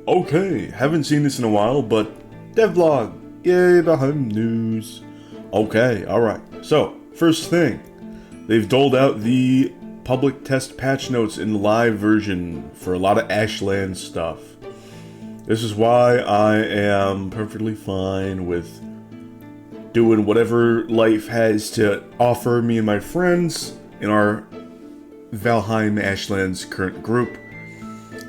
Okay, haven't seen this in a while, but Devblog, yay, Valheim news. Okay, alright. So, first thing, they've doled out the public test patch notes in live version for a lot of Ashland stuff. This is why I am perfectly fine with doing whatever life has to offer me and my friends in our Valheim Ashlands current group.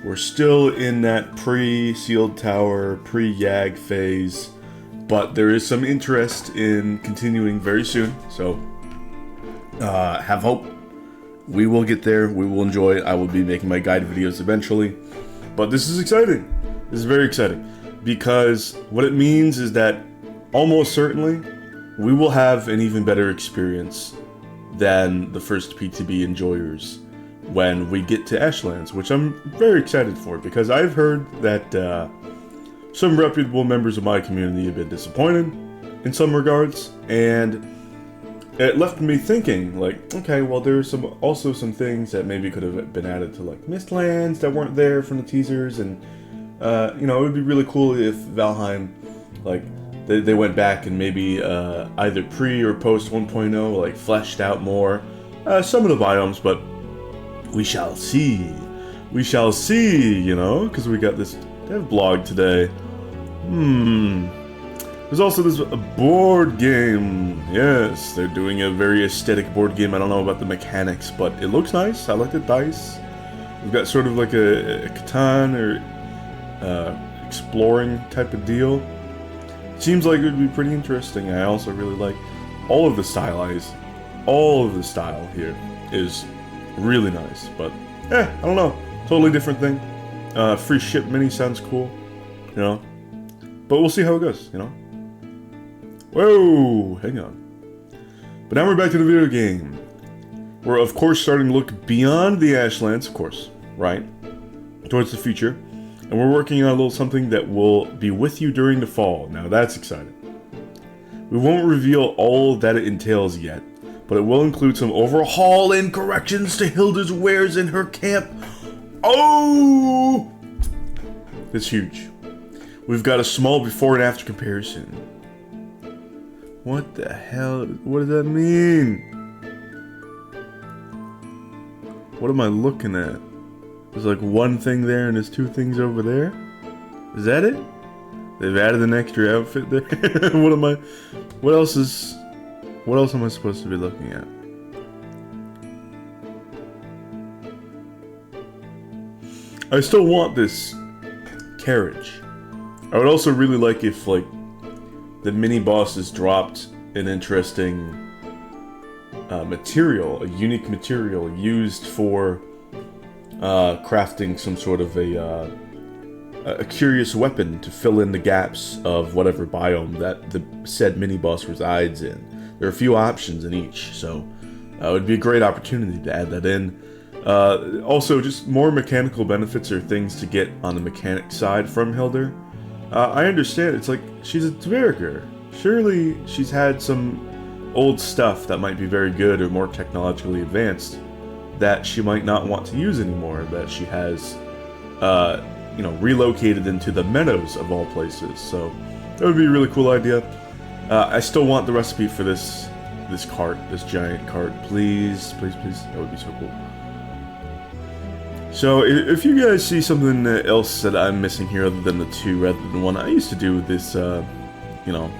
We're still in that pre-sealed tower, pre-YAG phase, but there is some interest in continuing very soon, so have hope. We will get there, we will enjoy it. I will be making my guide videos eventually, but this is exciting. This is very exciting, because what it means is that almost certainly we will have an even better experience than the first PTB enjoyers when we get to Ashlands, which I'm very excited for, because I've heard that some reputable members of my community have been disappointed in some regards, and it left me thinking, like, okay, well, there's also some things that maybe could have been added to, like, Mistlands that weren't there from the teasers, and, you know, it would be really cool if Valheim, like, they went back and maybe either pre or post 1.0, like, fleshed out more some of the biomes, but we shall see. We shall see, you know, because we got this Devblog today. There's also this board game. Yes, they're doing a very aesthetic board game. I don't know about the mechanics, but it looks nice. I like the dice. We've got sort of like a Catan or exploring type of deal. Seems like it would be pretty interesting. I also really like all of the stylized. All of the style here is really nice, but I don't know. Totally different thing. Free ship mini sounds cool, you know. But we'll see how it goes, you know. Whoa, hang on. But now we're back to the video game. We're of course starting to look beyond the Ashlands, of course, right? Towards the future. And we're working on a little something that will be with you during the fall. Now that's exciting. We won't reveal all that it entails yet, but it will include some overhaul and corrections to Hilda's wares in her camp. Oh! It's huge. We've got a small before and after comparison. What the hell? What does that mean? What am I looking at? There's like one thing there and there's two things over there? Is that it? They've added an extra outfit there? What else am I supposed to be looking at? I still want this carriage. I would also really like if, like, the mini bosses dropped an interesting material, a unique material used for crafting some sort of a curious weapon to fill in the gaps of whatever biome that the said mini boss resides in. There are a few options in each, so it would be a great opportunity to add that in. Also, just more mechanical benefits or things to get on the mechanic side from Hilda. I understand, it's like, she's a Dverger. Surely she's had some old stuff that might be very good or more technologically advanced that she might not want to use anymore, that she has, you know, relocated into the meadows of all places. So that would be a really cool idea. I still want the recipe for this cart, this giant cart. Please, please, please. That would be so cool. So if you guys see something else that I'm missing here other than the two rather than one, I used to do this, you know,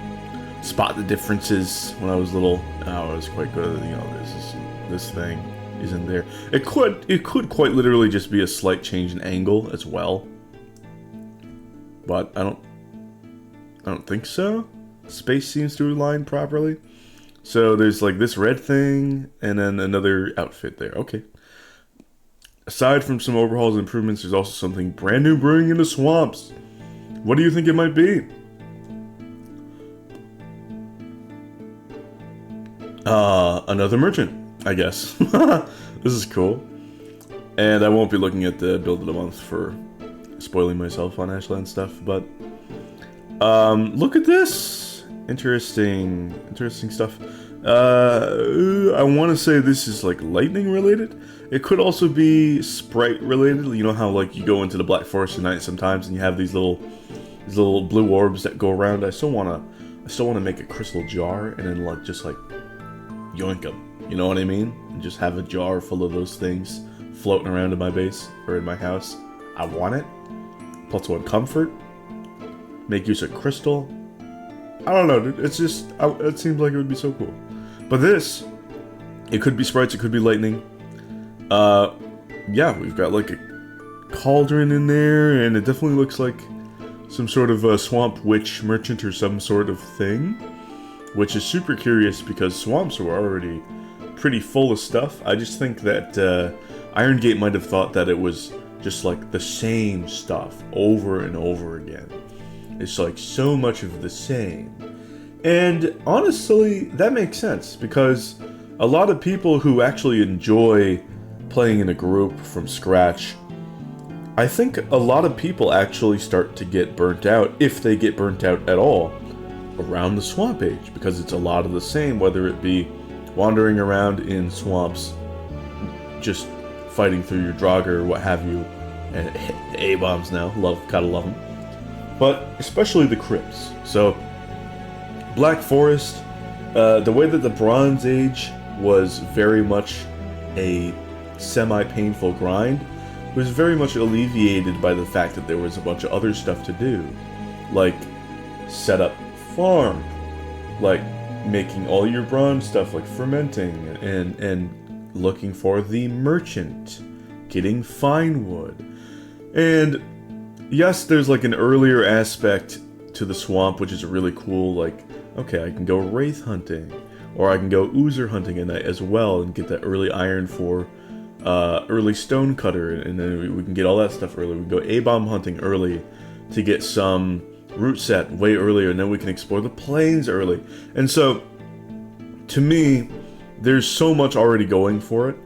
spot the differences when I was little. I was quite good at, you know, this thing isn't there. It could quite literally just be a slight change in angle as well. But I don't think so. Space seems to align properly. So there's like this red thing and then another outfit there. Okay. Aside from some overhauls and improvements, there's also something brand new brewing in the swamps. What do you think it might be? Another merchant, I guess. This is cool. And I won't be looking at the build of the month for spoiling myself on Ashland stuff, but look at this. Interesting stuff. I want to say this is like lightning related. It could also be sprite related. You know how like you go into the Black Forest at night sometimes and you have these little blue orbs that go around. I still wanna make a crystal jar and then like just like yoink them. You know what I mean? And just have a jar full of those things floating around in my base or in my house. I want it. Plus one comfort. Make use of crystal. I don't know, dude. It's just, it seems like it would be so cool. But this, it could be sprites, it could be lightning. Yeah, we've got like a cauldron in there, and it definitely looks like some sort of a swamp witch merchant or some sort of thing. Which is super curious because swamps were already pretty full of stuff. I just think that Iron Gate might have thought that it was just like the same stuff over and over again. It's like so much of the same. And honestly, that makes sense because a lot of people who actually enjoy playing in a group from scratch, I think a lot of people actually start to get burnt out, if they get burnt out at all, around the swamp age, because it's a lot of the same, whether it be wandering around in swamps, just fighting through your Draugr or what have you, and A-bombs now, gotta love them. But especially the crypts. So, Black Forest, the way that the Bronze Age was very much a semi-painful grind, was very much alleviated by the fact that there was a bunch of other stuff to do. Like, set up farm, like making all your bronze stuff, like fermenting, and looking for the merchant, getting fine wood. And yes, there's like an earlier aspect to the swamp, which is really cool. Like, okay, I can go wraith hunting, or I can go oozer hunting at night as well, and get that early iron for early stone cutter, and then we can get all that stuff early. We can go A-bomb hunting early to get some root set way earlier, and then we can explore the plains early. And so, to me, there's so much already going for it,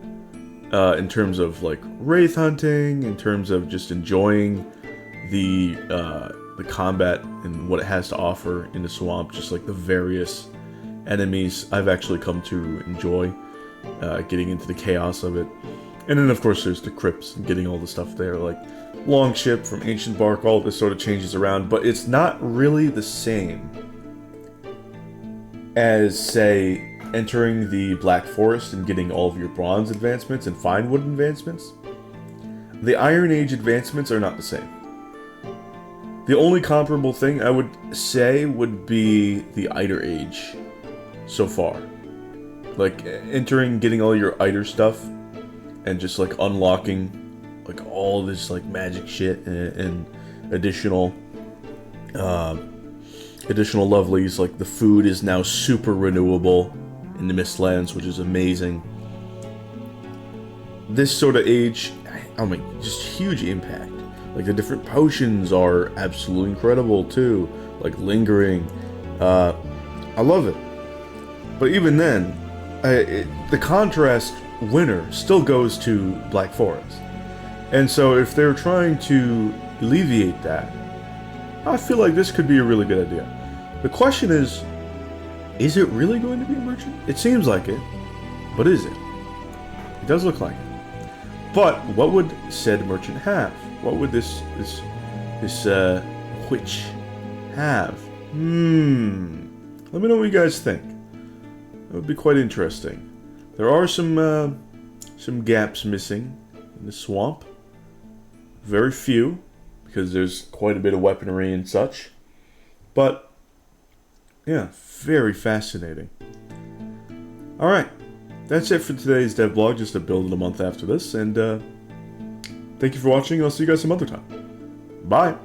in terms of like wraith hunting, in terms of just enjoying the combat and what it has to offer in the swamp, just like the various enemies I've actually come to enjoy, getting into the chaos of it. And then of course there's the crypts and getting all the stuff there, like Longship from Ancient Bark, all this sort of changes around, but it's not really the same as, say, entering the Black Forest and getting all of your bronze advancements and fine wood advancements. The Iron Age advancements are not the same. The only comparable thing I would say would be the Eider Age so far. Like, entering, getting all your Eider stuff, and just, like, unlocking, like, all this, like, magic shit and additional lovelies. Like, the food is now super renewable in the Mistlands, which is amazing. This sort of age, I mean, just huge impact. Like, the different potions are absolutely incredible, too. Like, lingering. I love it. But even then, the contrast winner still goes to Black Forest. And so if they're trying to alleviate that, I feel like this could be a really good idea. The question is it really going to be a merchant? It seems like it, but is it? It does look like it. But what would said merchant have? What would this witch have? Let me know what you guys think. That would be quite interesting. There are some gaps missing in the swamp. Very few, because there's quite a bit of weaponry and such. But, yeah, very fascinating. Alright, that's it for today's devblog, just a build of the month after this, and thank you for watching. I'll see you guys some other time. Bye!